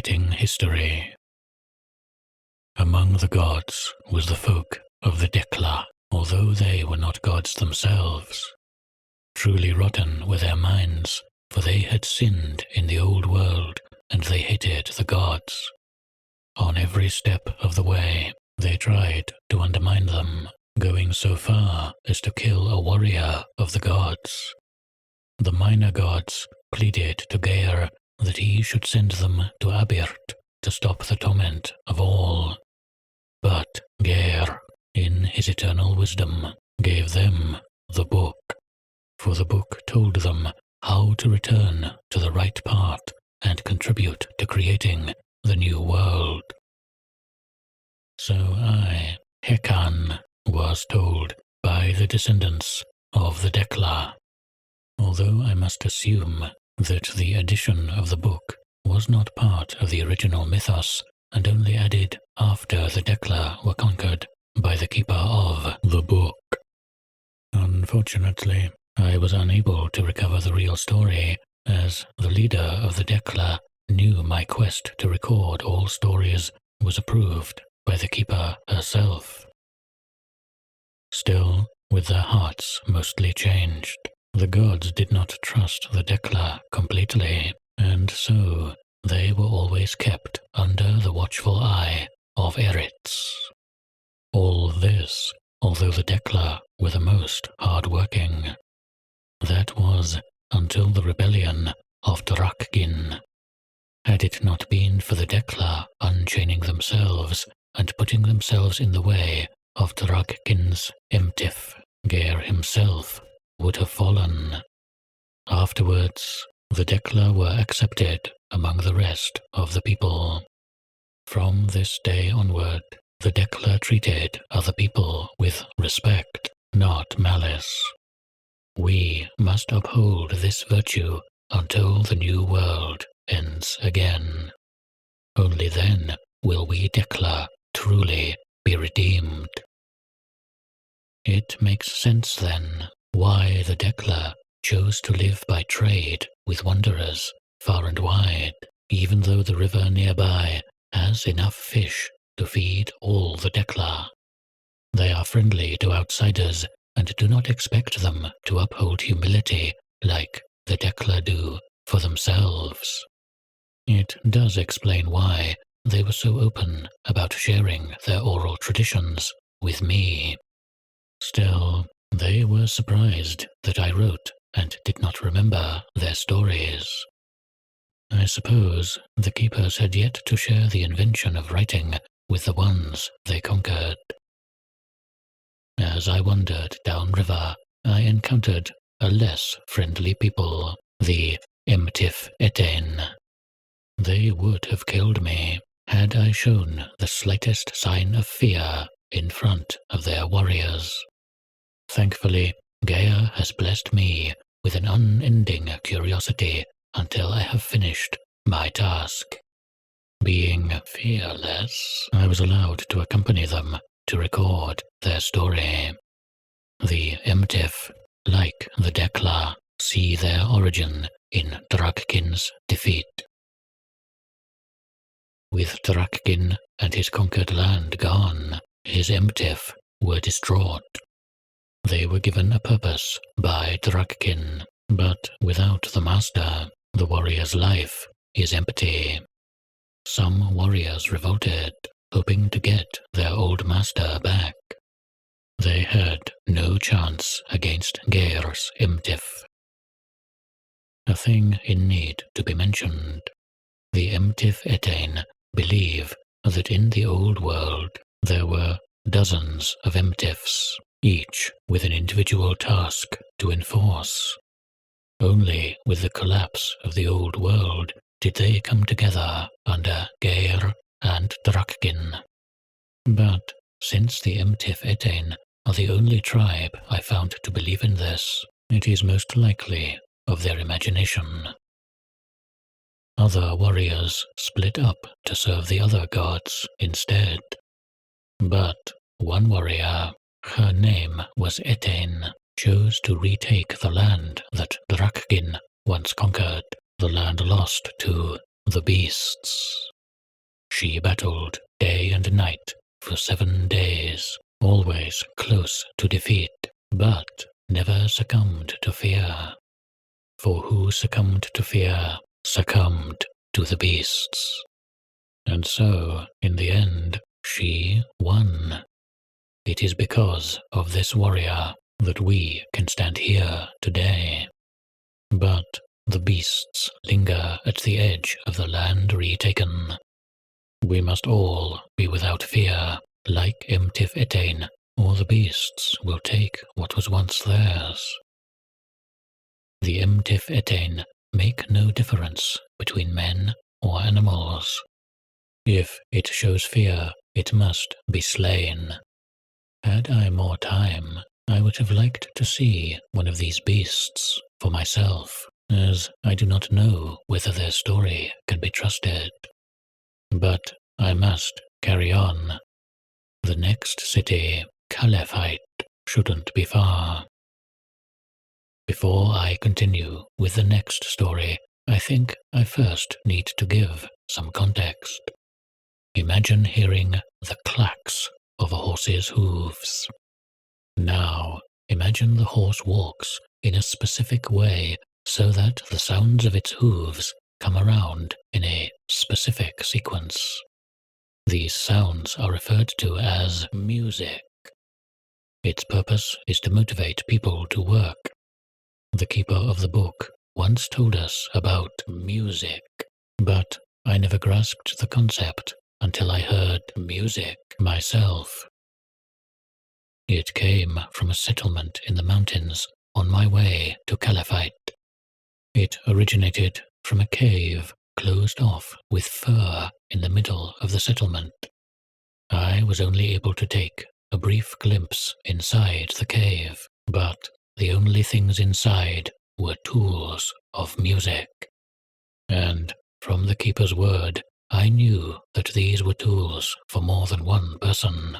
Writing History. Among the gods was the folk of the Dekla, although they were not gods themselves. Truly rotten were their minds, for they had sinned in the old world, and they hated the gods. On every step of the way, they tried to undermine them, going so far as to kill a warrior of the gods. The minor gods pleaded to Geir that he should send them to Abirt to stop the torment of all. But Geir, in his eternal wisdom, gave them the book, for the book told them how to return to the right path and contribute to creating the new world. So I, Hekan, was told by the descendants of the Dekla, although I must assume that the addition of the book was not part of the original mythos and only added after the Dekla were conquered by the keeper of the book. Unfortunately, I was unable to recover the real story, as the leader of the Dekla knew my quest to record all stories was approved by the keeper herself. Still, with their hearts mostly changed, the gods did not trust the Dekla completely, and so they were always kept under the watchful eye of Eritz. All this, although the Dekla were the most hard-working. That was until the rebellion of Drakgin. Had it not been for the Dekla unchaining themselves and putting themselves in the way of Drakgin's Emtif, Geir himself would have fallen. Afterwards, the Dekla were accepted among the rest of the people. From this day onward, the Dekla treated other people with respect, not malice. We must uphold this virtue until the new world ends again. Only then will we Dekla truly be redeemed. It makes sense then why the Dekla chose to live by trade with wanderers far and wide, even though the river nearby has enough fish to feed all the Dekla. They are friendly to outsiders and do not expect them to uphold humility like the Dekla do for themselves. It does explain why they were so open about sharing their oral traditions with me. Still, they were surprised that I wrote and did not remember their stories. I suppose the keepers had yet to share the invention of writing with the ones they conquered. As I wandered downriver, I encountered a less friendly people, the Emtif Etain. They would have killed me had I shown the slightest sign of fear in front of their warriors. Thankfully, Gaia has blessed me with an unending curiosity until I have finished my task. Being fearless, I was allowed to accompany them to record their story. The Emtif, like the Dekla, see their origin in Drakgin's defeat. With Drakgin and his conquered land gone, his Emtif were distraught. They were given a purpose by Drakgin, but without the master, the warrior's life is empty. Some warriors revolted, hoping to get their old master back. They had no chance against Geir's Emtif. A thing in need to be mentioned. The Emtif Etain believe that in the old world there were dozens of Emtifs, each with an individual task to enforce. Only with the collapse of the old world did they come together under Geir and Drakgin. But since the Emtif Etain are the only tribe I found to believe in this, it is most likely of their imagination. Other warriors split up to serve the other gods instead. But one warrior, her name was Etain, chose to retake the land that Drakgin once conquered, the land lost to the beasts. she battled day and night for 7 days, always close to defeat, but never succumbed to fear. For who succumbed to fear succumbed to the beasts. And so, in the end, she won. It is because of this warrior that we can stand here today. But the beasts linger at the edge of the land retaken. We must all be without fear, like Emtiv Etain, or the beasts will take what was once theirs. The Emtiv Etain make no difference between men or animals. If it shows fear, it must be slain. Had I more time, I would have liked to see one of these beasts for myself, as I do not know whether their story can be trusted. But I must carry on. The next city, Calephite, shouldn't be far. Before I continue with the next story, I think I first need to give some context. Imagine hearing the clacks of a horse's hooves. Now, imagine the horse walks in a specific way so that the sounds of its hooves come around in a specific sequence. These sounds are referred to as music. Its purpose is to motivate people to work. The keeper of the book once told us about music, but I never grasped the concept until I heard music myself. It came from a settlement in the mountains on my way to Calephite. It originated from a cave closed off with fur in the middle of the settlement. I was only able to take a brief glimpse inside the cave, but the only things inside were tools of music. And from the keeper's word, I knew that these were tools for more than one person.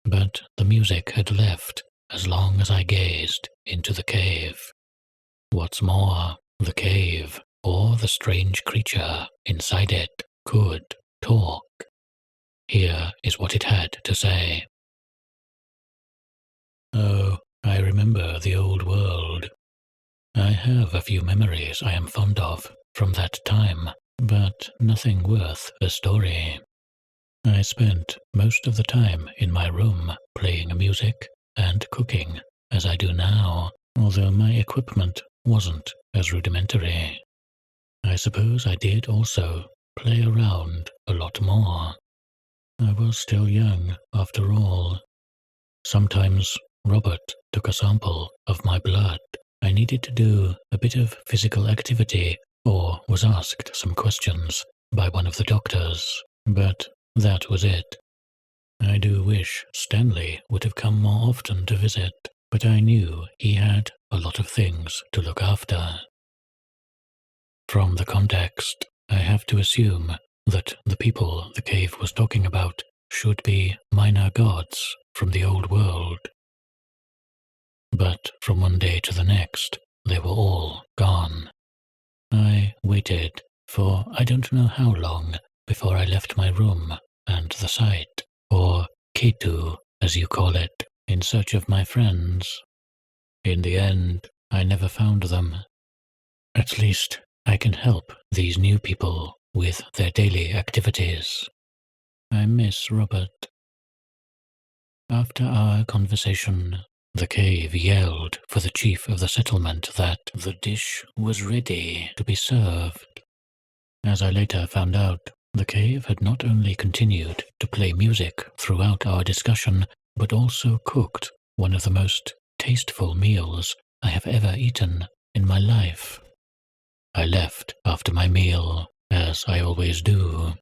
But the music had left as long as I gazed into the cave. What's more, the cave, or the strange creature inside it, could talk. Here is what it had to say. Oh, I remember the old world. I have a few memories I am fond of from that time, but nothing worth a story. I spent most of the time in my room playing music and cooking, as I do now, although my equipment wasn't as rudimentary. I suppose I did also play around a lot more. I was still young, after all. Sometimes Robert took a sample of my blood. I needed to do a bit of physical activity or was asked some questions by one of the doctors, but that was it. I do wish Stanley would have come more often to visit, but I knew he had a lot of things to look after. From the context, I have to assume that the people the cave was talking about should be minor gods from the old world. But from one day to the next, they were all gone. I waited for I don't know how long before I left my room and the site, or Ketu, as you call it, in search of my friends. In the end, I never found them. At least, I can help these new people with their daily activities. I miss Robert. After our conversation, the cave yelled for the chief of the settlement that the dish was ready to be served. As I later found out, the cave had not only continued to play music throughout our discussion, but also cooked one of the most tasteful meals I have ever eaten in my life. I left after my meal, as I always do.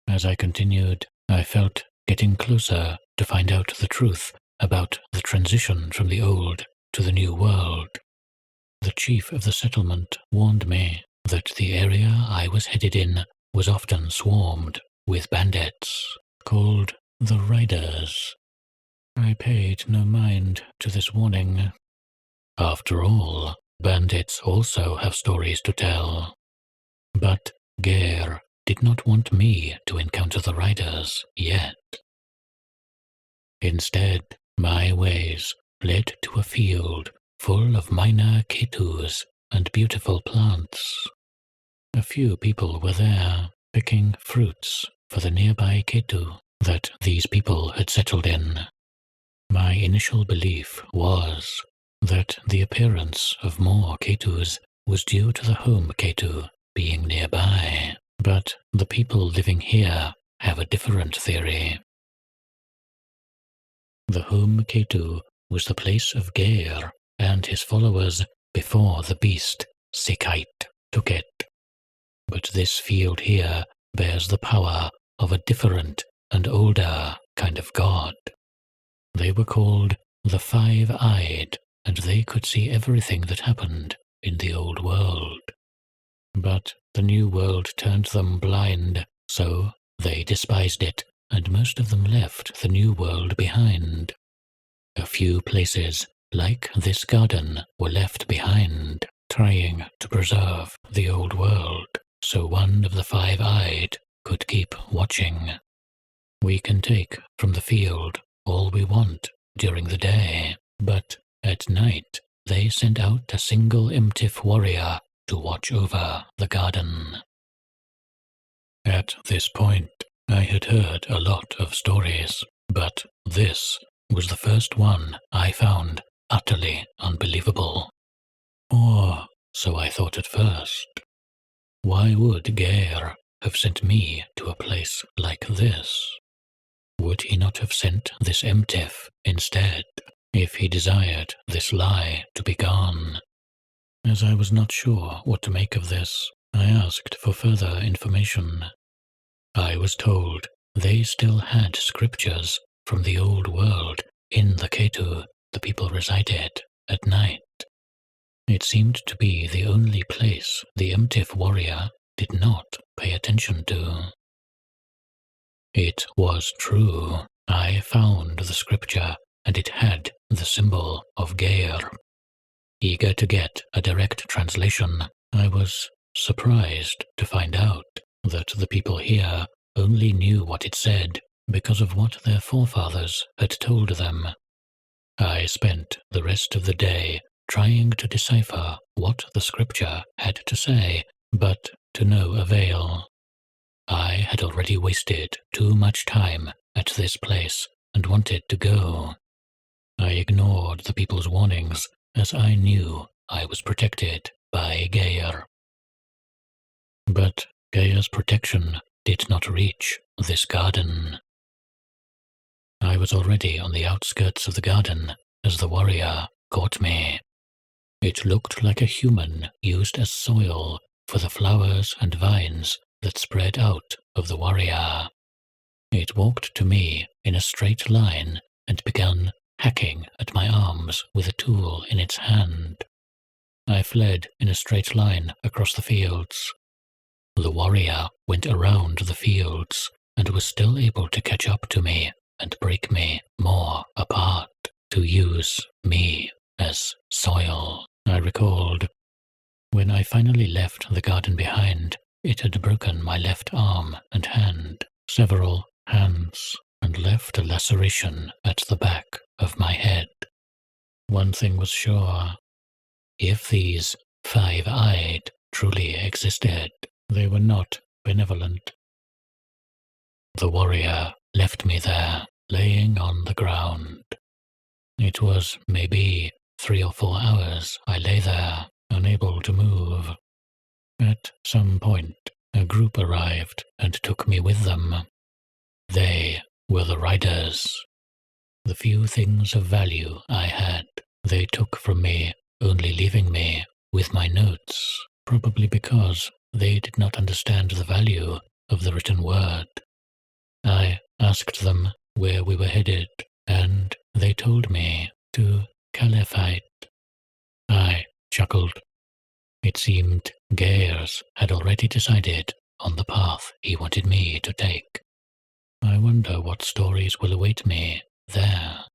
As I continued, I felt getting closer to find out the truth about the transition from the old to the new world. The chief of the settlement warned me that the area I was headed in was often swarmed with bandits, called the Riders. I paid no mind to this warning. After all, bandits also have stories to tell. But Gare did not want me to encounter the riders yet. Instead, my ways led to a field full of minor ketus and beautiful plants. A few people were there, picking fruits for the nearby ketu that these people had settled in. My initial belief was that the appearance of more ketus was due to the home ketu being nearby, but the people living here have a different theory. The home ketu was the place of Geir and his followers before the beast, Sikait, took it. But this field here bears the power of a different and older kind of god. They were called the Five-Eyed, and they could see everything that happened in the old world. But the new world turned them blind, so they despised it, and most of them left the new world behind. A few places, like this garden, were left behind, trying to preserve the old world, so one of the Five-Eyed could keep watching. We can take from the field all we want during the day, but at night they send out a single Imtif warrior to watch over the garden. At this point, I had heard a lot of stories, but this was the first one I found utterly unbelievable. Or so I thought at first. Why would Geir have sent me to a place like this? Would he not have sent this Imtif instead, if he desired this lie to be gone? As I was not sure what to make of this, I asked for further information. I was told they still had scriptures from the old world in the ketu the people resided at night. It seemed to be the only place the Imtif warrior did not pay attention to. It was true. I found the scripture, and it had the symbol of Geir. Eager to get a direct translation, I was surprised to find out that the people here only knew what it said because of what their forefathers had told them. I spent the rest of the day trying to decipher what the scripture had to say, but to no avail. I had already wasted too much time at this place and wanted to go. I ignored the people's warnings as I knew I was protected by Geir. But Geir's protection did not reach this garden. I was already on the outskirts of the garden as the warrior caught me. It looked like a human used as soil for the flowers and vines that spread out of the warrior. It walked to me in a straight line and began hacking at my arms with a tool in its hand. I fled in a straight line across the fields. The warrior went around the fields and was still able to catch up to me and break me more apart to use me as soil, I recalled. When I finally left the garden behind, it had broken my left arm and hand, several hands, and left a laceration at the back of my head. One thing was sure. If these Five-Eyed truly existed, they were not benevolent. The warrior left me there, laying on the ground. It was maybe 3 or 4 hours I lay there, unable to move. At some point, a group arrived and took me with them. They were the riders. The few things of value I had, they took from me, only leaving me with my notes, probably because they did not understand the value of the written word. I asked them where we were headed, and they told me to Caliphate. I chuckled. It seemed Geirs had already decided on the path he wanted me to take. I wonder what stories will await me there.